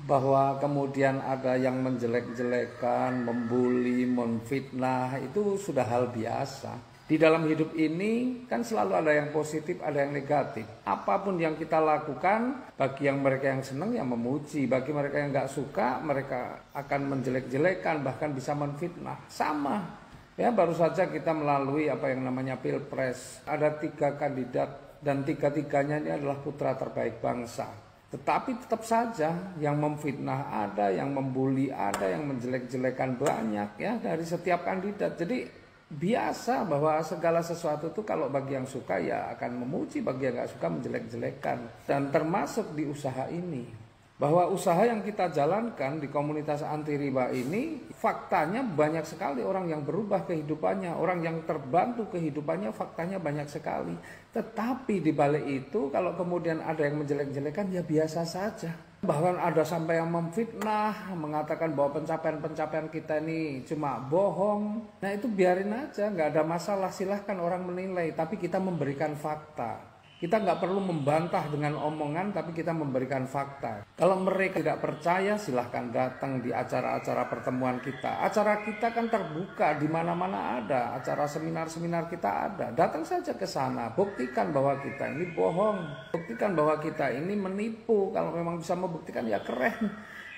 bahwa kemudian ada yang menjelek-jelekan, membuli, memfitnah, itu sudah hal biasa. Di dalam hidup ini kan selalu ada yang positif, ada yang negatif. Apapun yang kita lakukan, bagi yang mereka yang senang ya memuji, bagi mereka yang nggak suka, mereka akan menjelek-jelekan, bahkan bisa menfitnah. Sama. Ya, baru saja kita melalui apa yang namanya Pilpres. Ada 3 kandidat dan 3-tiganya ini adalah putra terbaik bangsa. Tetapi tetap saja yang memfitnah ada, yang membuli ada, yang menjelek-jelekan banyak ya dari setiap kandidat. Jadi biasa bahwa segala sesuatu itu kalau bagi yang suka ya akan memuji, bagi yang nggak suka menjelek-jelekan. Dan termasuk di usaha ini, bahwa usaha yang kita jalankan di komunitas anti riba ini faktanya banyak sekali orang yang berubah kehidupannya, orang yang terbantu kehidupannya, faktanya banyak sekali. Tetapi di balik itu kalau kemudian ada yang menjelek-jelekan ya biasa saja. Bahkan ada sampai yang memfitnah, mengatakan bahwa pencapaian-pencapaian kita ini cuma bohong. Nah itu biarin aja, nggak ada masalah, silahkan orang menilai. Tapi kita memberikan fakta. Kita nggak perlu membantah dengan omongan, tapi kita memberikan fakta. Kalau mereka tidak percaya, silahkan datang di acara-acara pertemuan kita. Acara kita kan terbuka, di mana-mana ada. Acara seminar-seminar kita ada. Datang saja ke sana, buktikan bahwa kita ini bohong. Buktikan bahwa kita ini menipu. Kalau memang bisa membuktikan ya keren.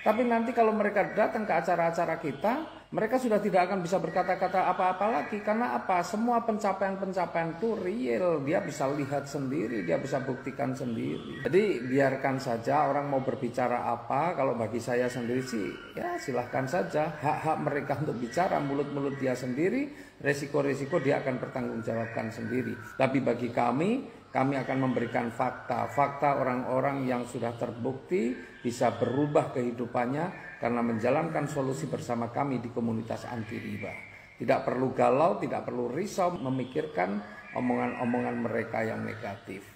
Tapi nanti kalau mereka datang ke acara-acara kita, mereka sudah tidak akan bisa berkata-kata apa-apa lagi. Karena apa? Semua pencapaian-pencapaian itu real. Dia bisa lihat sendiri, dia bisa buktikan sendiri. Jadi biarkan saja orang mau berbicara apa. Kalau bagi saya sendiri sih, ya silahkan saja. Hak-hak mereka untuk bicara, mulut-mulut dia sendiri. Resiko-resiko dia akan bertanggungjawabkan sendiri. Tapi bagi kami akan memberikan fakta. Fakta orang-orang yang sudah terbukti bisa berubah kehidupannya karena menjalankan solusi bersama kami di komunitas anti riba. Tidak perlu galau, tidak perlu risau memikirkan omongan-omongan mereka yang negatif.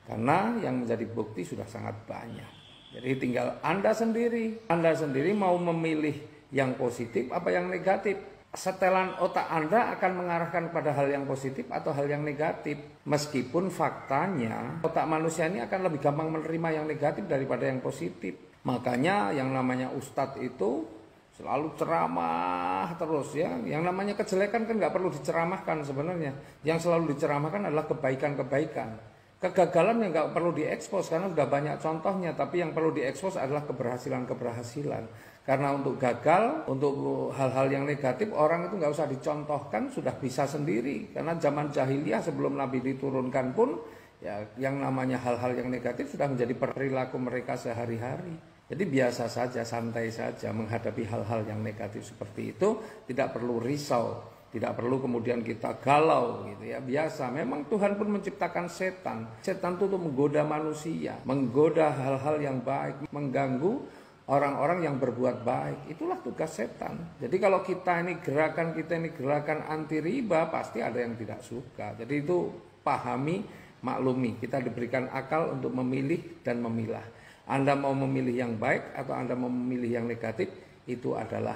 Karena yang menjadi bukti sudah sangat banyak. Jadi tinggal Anda sendiri mau memilih yang positif apa yang negatif. Setelan otak Anda akan mengarahkan pada hal yang positif atau hal yang negatif. Meskipun faktanya otak manusia ini akan lebih gampang menerima yang negatif daripada yang positif. Makanya yang namanya ustadz itu selalu ceramah terus ya. Yang namanya kejelekan kan nggak perlu diceramahkan sebenarnya. Yang selalu diceramahkan adalah kebaikan-kebaikan. Kegagalan yang nggak perlu diekspos karena sudah banyak contohnya. Tapi yang perlu diekspos adalah keberhasilan-keberhasilan. Karena untuk gagal, untuk hal-hal yang negatif orang itu nggak usah dicontohkan, sudah bisa sendiri. Karena zaman jahiliyah sebelum Nabi diturunkan pun, ya yang namanya hal-hal yang negatif sudah menjadi perilaku mereka sehari-hari. Jadi biasa saja, santai saja menghadapi hal-hal yang negatif seperti itu, tidak perlu risau, tidak perlu kemudian kita galau gitu ya. Biasa, memang Tuhan pun menciptakan setan. Setan itu untuk menggoda manusia, menggoda hal-hal yang baik, mengganggu orang-orang yang berbuat baik. Itulah tugas setan. Jadi kalau kita ini gerakan anti riba, pasti ada yang tidak suka. Jadi itu pahami, maklumi. Kita diberikan akal untuk memilih dan memilah. Anda mau memilih yang baik atau Anda mau memilih yang negatif, itu adalah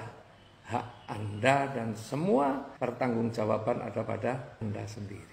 hak Anda dan semua pertanggungjawaban ada pada Anda sendiri.